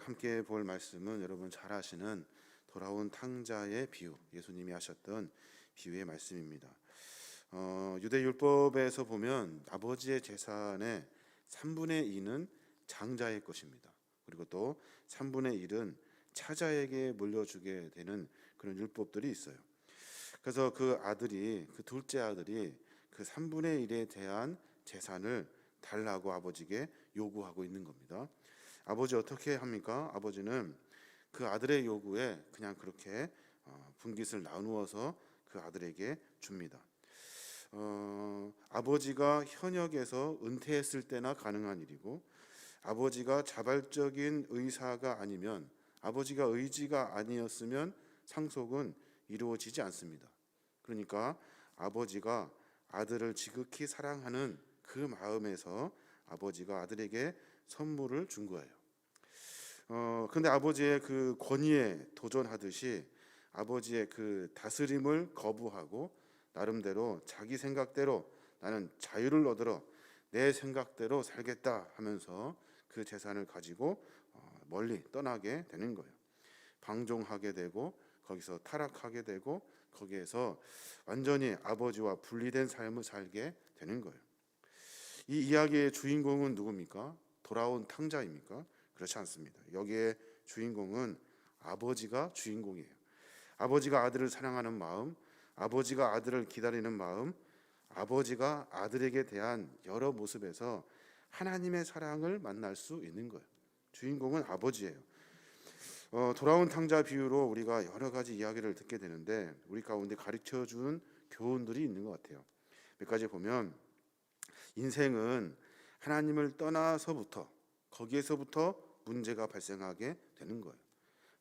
함께 볼 말씀은 여러분 잘 아시는 돌아온 탕자의 비유, 예수님이 하셨던 비유의 말씀입니다. 유대 율법에서 보면 아버지의 재산의 3분의 2는 장자의 것입니다. 그리고 또 3분의 1은 차자에게 물려주게 되는 그런 율법들이 있어요. 그래서 그 둘째 아들이 그 3분의 1에 대한 재산을 달라고 아버지에게 요구하고 있는 겁니다. 아버지 어떻게 합니까? 아버지는 그 아들의 요구에 그냥 그렇게 분깃을 나누어서 그 아들에게 줍니다. 아버지가 현역에서 은퇴했을 때나 가능한 일이고, 아버지가 자발적인 의사가 아니면, 아버지가 의지가 아니었으면 상속은 이루어지지 않습니다. 그러니까 아버지가 아들을 지극히 사랑하는 그 마음에서 아버지가 아들에게 선물을 준 거예요. 근데 아버지의 그 권위에 도전하듯이 아버지의 그 다스림을 거부하고 나름대로 자기 생각대로 나는 자유를 얻으러 내 생각대로 살겠다 하면서 그 재산을 가지고 멀리 떠나게 되는 거예요. 방종하게 되고 거기서 타락하게 되고 거기에서 완전히 아버지와 분리된 삶을 살게 되는 거예요. 이 이야기의 주인공은 누굽니까? 돌아온 탕자입니까? 그렇지 않습니다. 여기에 주인공은 아버지가 주인공이에요. 아버지가 아들을 사랑하는 마음, 아버지가 아들을 기다리는 마음, 아버지가 아들에게 대한 여러 모습에서 하나님의 사랑을 만날 수 있는 거예요. 주인공은 아버지예요. 돌아온 탕자 비유로 우리가 여러 가지 이야기를 듣게 되는데 우리 가운데 가르쳐준 교훈들이 있는 것 같아요. 몇 가지 보면 인생은 하나님을 떠나서부터 거기에서부터 문제가 발생하게 되는 거예요.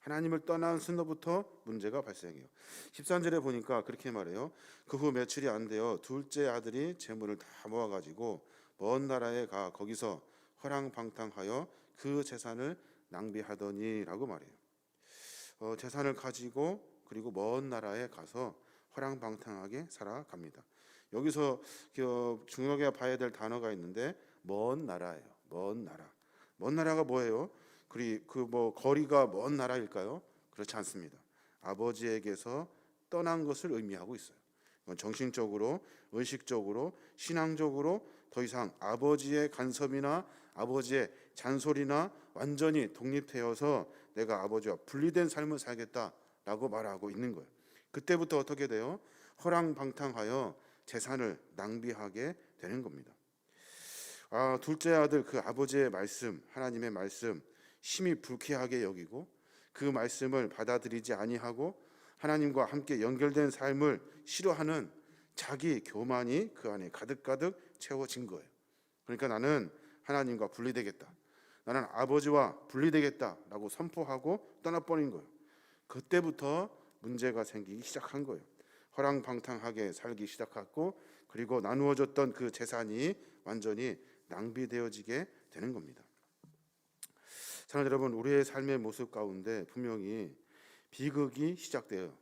하나님을 떠난 순간부터 문제가 발생해요. 13절에 보니까 그렇게 말해요. 그 후 며칠이 안 되어 둘째 아들이 재물을 다 모아가지고 먼 나라에 가 거기서 허랑방탕하여 그 재산을 낭비하더니라고 말해요. 재산을 가지고 그리고 먼 나라에 가서 허랑방탕하게 살아갑니다. 여기서 중요하게 봐야 될 단어가 있는데 먼 나라예요. 먼 나라. 먼 나라가 뭐예요? 거리가 먼 나라일까요? 그렇지 않습니다. 아버지에게서 떠난 것을 의미하고 있어요. 정신적으로, 의식적으로, 신앙적으로 더 이상 아버지의 간섭이나 아버지의 잔소리나 완전히 독립되어서 내가 아버지와 분리된 삶을 살겠다라고 말하고 있는 거예요. 그때부터 어떻게 돼요? 허랑방탕하여 재산을 낭비하게 되는 겁니다. 둘째 아들 그 아버지의 말씀, 하나님의 말씀 심히 불쾌하게 여기고 그 말씀을 받아들이지 아니하고 하나님과 함께 연결된 삶을 싫어하는 자기 교만이 그 안에 가득가득 채워진 거예요. 그러니까 나는 하나님과 분리되겠다, 나는 아버지와 분리되겠다라고 선포하고 떠나버린 거예요. 그때부터 문제가 생기기 시작한 거예요. 허랑방탕하게 살기 시작했고 그리고 나누어졌던 그 재산이 완전히 낭비되어지게 되는 겁니다. 사랑하는 여러분, 우리의 삶의 모습 가운데 분명히 비극이 시작돼요.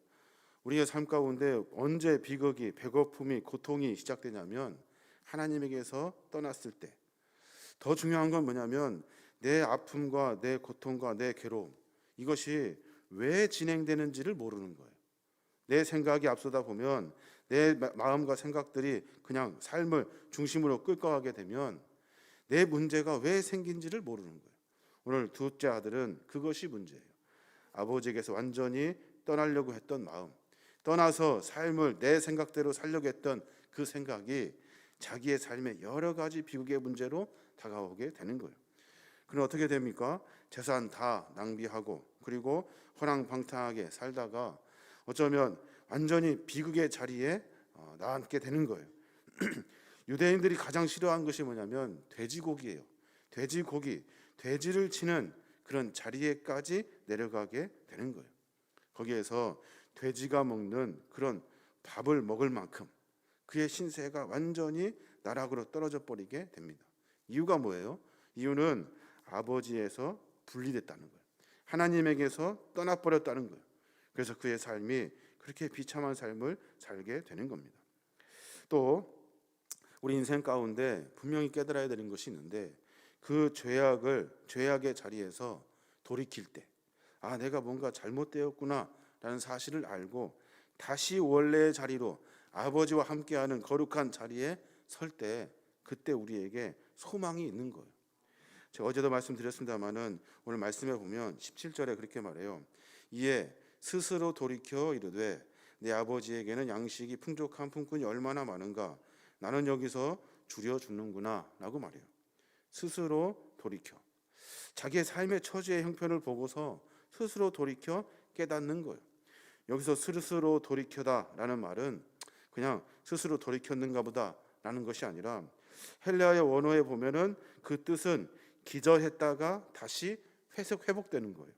우리의 삶 가운데 언제 비극이, 배고픔이, 고통이 시작되냐면 하나님에게서 떠났을 때. 더 중요한 건 뭐냐면 내 아픔과 내 고통과 내 괴로움, 이것이 왜 진행되는지를 모르는 거예요. 내 생각이 앞서다 보면 내 마음과 생각들이 그냥 삶을 중심으로 끌고 가게 되면 내 문제가 왜 생긴지를 모르는 거예요. 오늘 둘째 아들은 그것이 문제예요. 아버지에게서 완전히 떠나려고 했던 마음, 떠나서 삶을 내 생각대로 살려고 했던 그 생각이 자기의 삶에 여러 가지 비극의 문제로 다가오게 되는 거예요. 그럼 어떻게 됩니까? 재산 다 낭비하고 그리고 허랑방탕하게 살다가 어쩌면 완전히 비극의 자리에 나앉게 되는 거예요. 유대인들이 가장 싫어하는 것이 뭐냐면 돼지고기예요. 돼지고기, 돼지를 치는 그런 자리에까지 내려가게 되는 거예요. 거기에서 돼지가 먹는 그런 밥을 먹을 만큼 그의 신세가 완전히 나락으로 떨어져 버리게 됩니다. 이유가 뭐예요? 이유는 아버지에서 분리됐다는 거예요. 하나님에게서 떠나버렸다는 거예요. 그래서 그의 삶이 그렇게 비참한 삶을 살게 되는 겁니다. 또 우리 인생 가운데 분명히 깨달아야 되는 것이 있는데 그 죄악의 자리에서 돌이킬 때, 내가 뭔가 잘못되었구나라는 사실을 알고 다시 원래의 자리로 아버지와 함께하는 거룩한 자리에 설 때, 그때 우리에게 소망이 있는 거예요. 제가 어제도 말씀드렸습니다마는 오늘 말씀에 보면 17절에 그렇게 말해요. 이에 스스로 돌이켜 이르되 내 아버지에게는 양식이 풍족한 품꾼이 얼마나 많은가, 나는 여기서 줄여 죽는구나 라고 말해요. 스스로 돌이켜, 자기의 삶의 처지의 형편을 보고서 스스로 돌이켜 깨닫는 거예요. 여기서 스스로 돌이켜다라는 말은 그냥 스스로 돌이켰는가 보다라는 것이 아니라, 헬라어의 원어에 보면은 그 뜻은 기절했다가 다시 회복되는 거예요.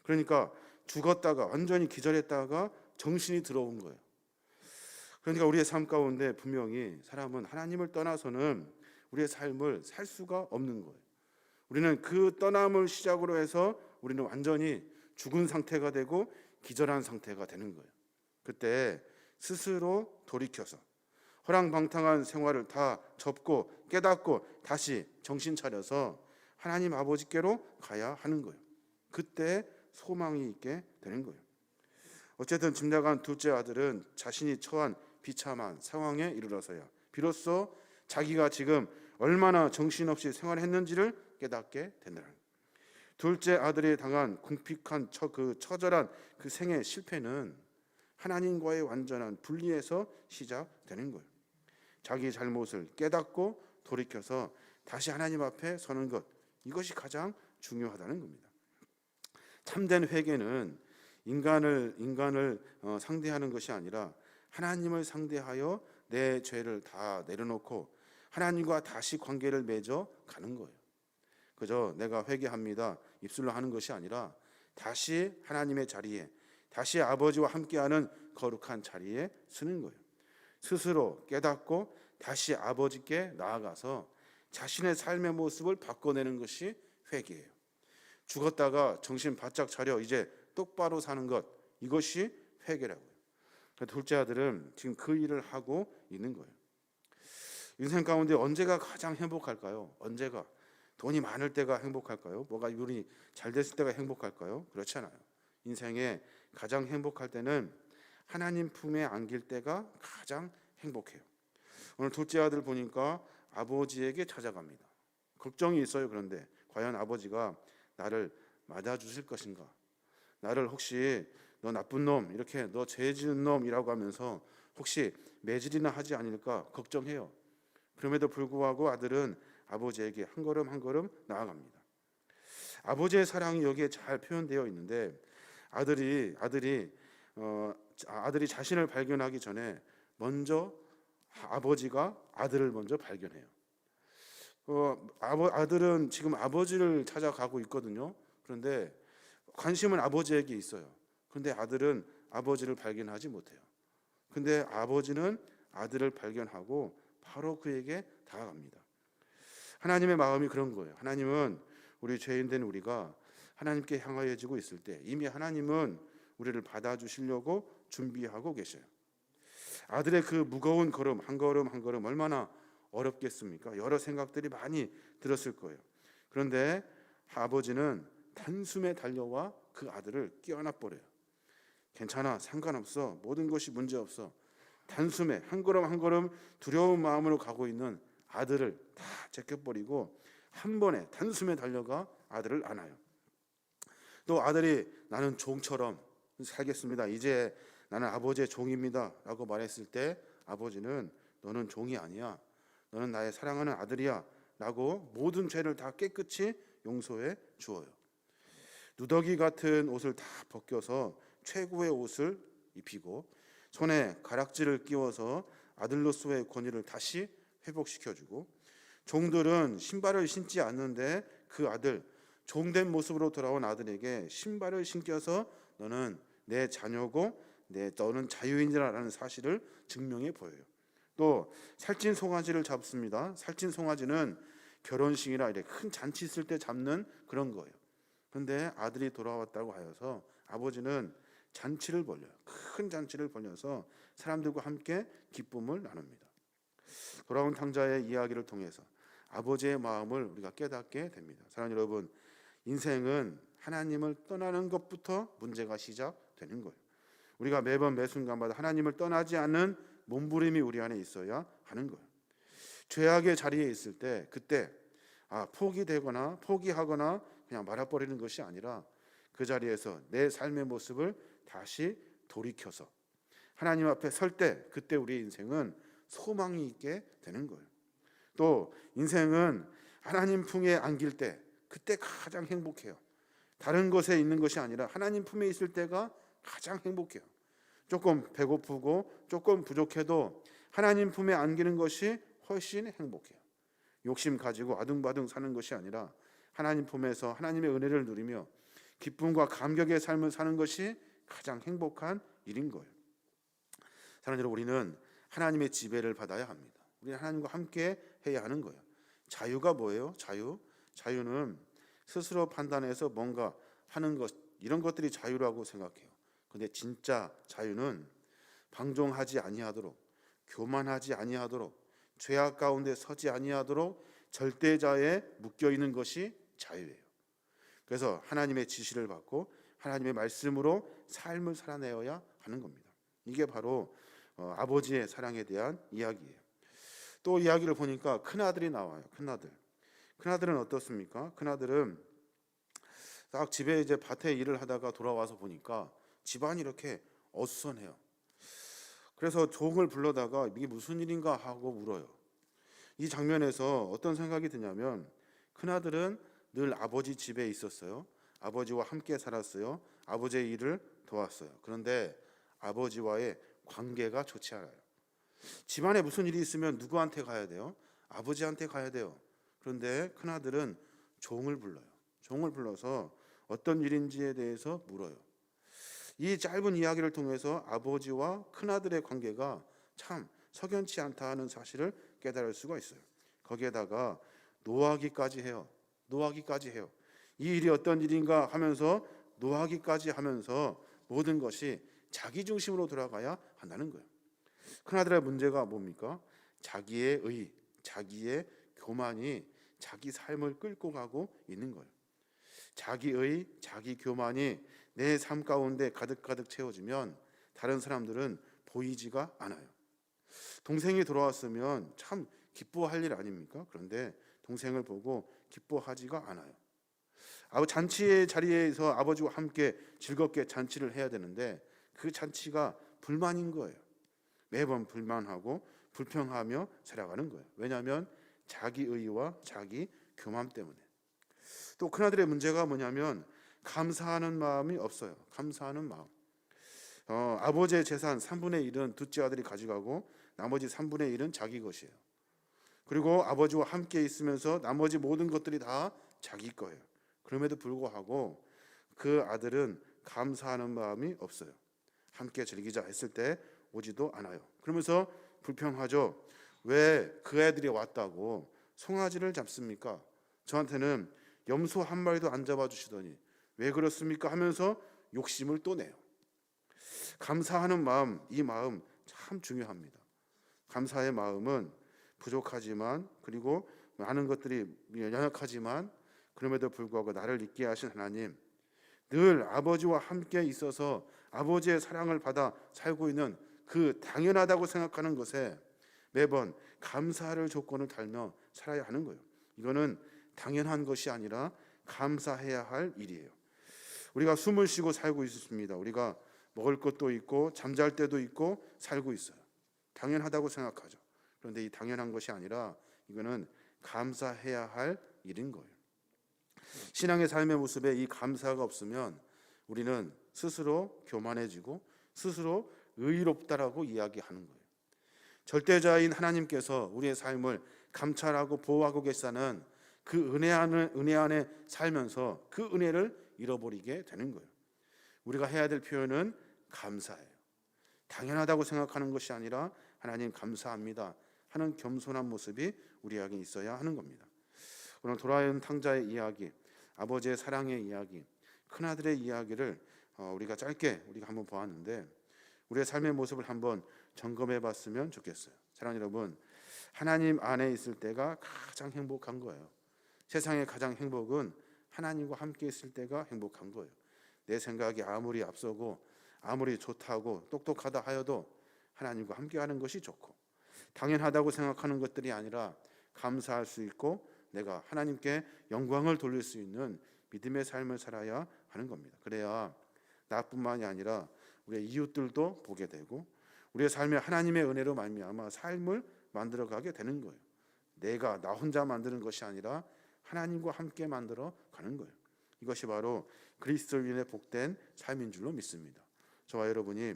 그러니까 죽었다가 완전히 기절했다가 정신이 들어온 거예요. 그러니까 우리의 삶 가운데 분명히 사람은 하나님을 떠나서는 우리의 삶을 살 수가 없는 거예요. 우리는 그 떠남을 시작으로 해서 우리는 완전히 죽은 상태가 되고 기절한 상태가 되는 거예요. 그때 스스로 돌이켜서 허랑방탕한 생활을 다 접고 깨닫고 다시 정신 차려서 하나님 아버지께로 가야 하는 거예요. 그때 소망이 있게 되는 거예요. 어쨌든 집 나간 둘째 아들은 자신이 처한 비참한 상황에 이르러서야 비로소 자기가 지금 얼마나 정신없이 생활했는지를 깨닫게 된다는 거예요. 둘째 아들이 당한 궁핍한 그 처절한 그 생의 실패는 하나님과의 완전한 분리에서 시작되는 거예요. 자기 잘못을 깨닫고 돌이켜서 다시 하나님 앞에 서는 것, 이것이 가장 중요하다는 겁니다. 참된 회개는 인간을 상대하는 것이 아니라 하나님을 상대하여 내 죄를 다 내려놓고 하나님과 다시 관계를 맺어 가는 거예요. 그저 내가 회개합니다 입술로 하는 것이 아니라 다시 하나님의 자리에, 다시 아버지와 함께하는 거룩한 자리에 서는 거예요. 스스로 깨닫고 다시 아버지께 나아가서 자신의 삶의 모습을 바꿔내는 것이 회개예요. 죽었다가 정신 바짝 차려 이제 똑바로 사는 것, 이것이 회개라고요. 둘째 아들은 지금 그 일을 하고 있는 거예요. 인생 가운데 언제가 가장 행복할까요? 언제가? 돈이 많을 때가 행복할까요? 뭐가 요리 잘 됐을 때가 행복할까요? 그렇지 않아요. 인생에 가장 행복할 때는 하나님 품에 안길 때가 가장 행복해요. 오늘 둘째 아들 보니까 아버지에게 찾아갑니다. 걱정이 있어요. 그런데 과연 아버지가 나를 맞아주실 것인가? 나를 혹시 너 나쁜 놈, 이렇게 너 죄 지은 놈이라고 하면서 혹시 매질이나 하지 않을까 걱정해요. 그럼에도 불구하고 아들은 아버지에게 한 걸음 한 걸음 나아갑니다. 아버지의 사랑이 여기에 잘 표현되어 있는데 아들이 자신을 발견하기 전에 먼저 아버지가 아들을 먼저 발견해요. 아들은 지금 아버지를 찾아가고 있거든요. 그런데 관심은 아버지에게 있어요. 그런데 아들은 아버지를 발견하지 못해요. 근데 아버지는 아들을 발견하고 바로 그에게 다가갑니다. 하나님의 마음이 그런 거예요. 하나님은 우리 죄인된 우리가 하나님께 향하여지고 있을 때 이미 하나님은 우리를 받아주시려고 준비하고 계셔요. 아들의 그 무거운 걸음 한 걸음 한 걸음 얼마나 어렵겠습니까? 여러 생각들이 많이 들었을 거예요. 그런데 아버지는 단숨에 달려와 그 아들을 끼워안아 버려요. 괜찮아, 상관없어, 모든 것이 문제없어. 단숨에 한 걸음 한 걸음 두려운 마음으로 가고 있는 아들을 다 제껴버리고 한 번에 단숨에 달려가 아들을 안아요. 또 아들이 나는 종처럼 살겠습니다. 이제 나는 아버지의 종입니다 라고 말했을 때 아버지는 너는 종이 아니야, 너는 나의 사랑하는 아들이야 라고 모든 죄를 다 깨끗이 용서해 주어요. 누더기 같은 옷을 다 벗겨서 최고의 옷을 입히고 손에 가락지를 끼워서 아들로서의 권위를 다시 회복시켜주고, 종들은 신발을 신지 않는데 그 아들, 종된 모습으로 돌아온 아들에게 신발을 신겨서 너는 내 자녀고 너는 자유인이라는 사실을 증명해 보여요. 또 살찐 송아지를 잡습니다. 살찐 송아지는 결혼식이나 이렇게 큰 잔치 있을 때 잡는 그런 거예요. 그런데 아들이 돌아왔다고 하여서 아버지는 잔치를 벌려요. 큰 잔치를 벌려서 사람들과 함께 기쁨을 나눕니다. 돌아온 탕자의 이야기를 통해서 아버지의 마음을 우리가 깨닫게 됩니다. 사랑하는 여러분, 인생은 하나님을 떠나는 것부터 문제가 시작되는 거예요. 우리가 매번 매 순간마다 하나님을 떠나지 않는 몸부림이 우리 안에 있어야 하는 거예요. 죄악의 자리에 있을 때 그때 포기되거나 포기하거나 그냥 말아버리는 것이 아니라 그 자리에서 내 삶의 모습을 다시 돌이켜서 하나님 앞에 설 때 그때 우리 인생은 소망이 있게 되는 거예요. 또 인생은 하나님 품에 안길 때 그때 가장 행복해요. 다른 것에 있는 것이 아니라 하나님 품에 있을 때가 가장 행복해요. 조금 배고프고 조금 부족해도 하나님 품에 안기는 것이 훨씬 행복해요. 욕심 가지고 아둥바둥 사는 것이 아니라 하나님 품에서 하나님의 은혜를 누리며 기쁨과 감격의 삶을 사는 것이 가장 행복한 일인 거예요. 사랑하는 여러분, 우리는 하나님의 지배를 받아야 합니다. 우리는 하나님과 함께 해야 하는 거예요. 자유가 뭐예요? 자유는 스스로 판단해서 뭔가 하는 것, 이런 것들이 자유라고 생각해요. 근데 진짜 자유는 방종하지 아니하도록, 교만하지 아니하도록, 죄악 가운데 서지 아니하도록 절대자에 묶여 있는 것이 자유예요. 그래서 하나님의 지시를 받고 하나님의 말씀으로 삶을 살아내어야 하는 겁니다. 이게 바로 아버지의 사랑에 대한 이야기예요. 또 이야기를 보니까 큰아들이 나와요. 큰아들은 어떻습니까? 큰아들은 딱 집에 이제 밭에 일을 하다가 돌아와서 보니까 집안이 이렇게 어수선해요. 그래서 종을 불러다가 이게 무슨 일인가 하고 물어요. 이 장면에서 어떤 생각이 드냐면 큰아들은 늘 아버지 집에 있었어요. 아버지와 함께 살았어요. 아버지의 일을 도왔어요. 그런데 아버지와의 관계가 좋지 않아요. 집안에 무슨 일이 있으면 누구한테 가야 돼요? 아버지한테 가야 돼요. 그런데 큰아들은 종을 불러요. 종을 불러서 어떤 일인지에 대해서 물어요. 이 짧은 이야기를 통해서 아버지와 큰아들의 관계가 참 석연치 않다 하는 사실을 깨달을 수가 있어요. 거기에다가 노하기까지 해요. 이 일이 어떤 일인가 하면서 노하기까지 하면서 모든 것이 자기 중심으로 돌아가야 한다는 거예요. 큰아들의 문제가 뭡니까? 자기의 의, 자기의 교만이 자기 삶을 끌고 가고 있는 거예요. 자기의, 자기 교만이 내 삶 가운데 가득가득 채워지면 다른 사람들은 보이지가 않아요. 동생이 돌아왔으면 참 기뻐할 일 아닙니까? 그런데 동생을 보고 기뻐하지가 않아요. 잔치의 자리에서 아버지와 함께 즐겁게 잔치를 해야 되는데 그 잔치가 불만인 거예요. 매번 불만하고 불평하며 살아가는 거예요. 왜냐하면 자기 의와 자기 교만 때문에. 또 큰아들의 문제가 뭐냐면 감사하는 마음이 없어요. 감사하는 마음. 아버지의 재산 3분의 1은 둘째 아들이 가져가고 나머지 3분의 1은 자기 것이에요. 그리고 아버지와 함께 있으면서 나머지 모든 것들이 다 자기 거예요. 그럼에도 불구하고 그 아들은 감사하는 마음이 없어요. 함께 즐기자 했을 때 오지도 않아요. 그러면서 불평하죠. 왜 그 애들이 왔다고 송아지를 잡습니까? 저한테는 염소 한 마리도 안 잡아주시더니 왜 그렇습니까? 하면서 욕심을 또 내요. 감사하는 마음, 이 마음 참 중요합니다. 감사의 마음은 부족하지만 그리고 많은 것들이 연약하지만 그럼에도 불구하고 나를 있게 하신 하나님, 늘 아버지와 함께 있어서 아버지의 사랑을 받아 살고 있는 그 당연하다고 생각하는 것에 매번 감사를 조건을 달며 살아야 하는 거예요. 이거는 당연한 것이 아니라 감사해야 할 일이에요. 우리가 숨을 쉬고 살고 있습니다. 우리가 먹을 것도 있고 잠잘 때도 있고 살고 있어요. 당연하다고 생각하죠. 그런데 이 당연한 것이 아니라 이거는 감사해야 할 일인 거예요. 신앙의 삶의 모습에 이 감사가 없으면 우리는 스스로 교만해지고 스스로 의롭다라고 이야기하는 거예요. 절대자인 하나님께서 우리의 삶을 감찰하고 보호하고 계시다는 그 은혜 안에 살면서 그 은혜를 잃어버리게 되는 거예요. 우리가 해야 될 표현은 감사예요. 당연하다고 생각하는 것이 아니라 하나님 감사합니다 하는 겸손한 모습이 우리에게 있어야 하는 겁니다. 오늘 돌아온 탕자의 이야기, 아버지의 사랑의 이야기, 큰아들의 이야기를 우리가 짧게 한번 보았는데 우리의 삶의 모습을 한번 점검해 봤으면 좋겠어요. 사랑하는 여러분, 하나님 안에 있을 때가 가장 행복한 거예요. 세상의 가장 행복은 하나님과 함께 있을 때가 행복한 거예요. 내 생각이 아무리 앞서고 아무리 좋다고 똑똑하다 하여도 하나님과 함께 하는 것이 좋고, 당연하다고 생각하는 것들이 아니라 감사할 수 있고 내가 하나님께 영광을 돌릴 수 있는 믿음의 삶을 살아야 하는 겁니다. 그래야 나뿐만이 아니라 우리의 이웃들도 보게 되고 우리의 삶에 하나님의 은혜로 말미암아 삶을 만들어가게 되는 거예요. 내가 나 혼자 만드는 것이 아니라 하나님과 함께 만들어 가는 거예요. 이것이 바로 그리스도로 인해 복된 삶인 줄로 믿습니다. 저와 여러분이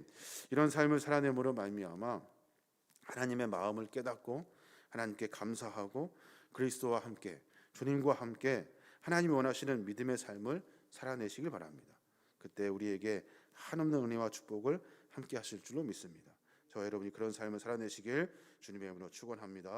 이런 삶을 살아내므로 말미암아 하나님의 마음을 깨닫고 하나님께 감사하고 그리스도와 함께, 주님과 함께 하나님이 원하시는 믿음의 삶을 살아내시길 바랍니다. 그때 우리에게 한없는 은혜와 축복을 함께 하실 줄로 믿습니다. 저와 여러분이 그런 삶을 살아내시길 주님의 이름으로 축원합니다.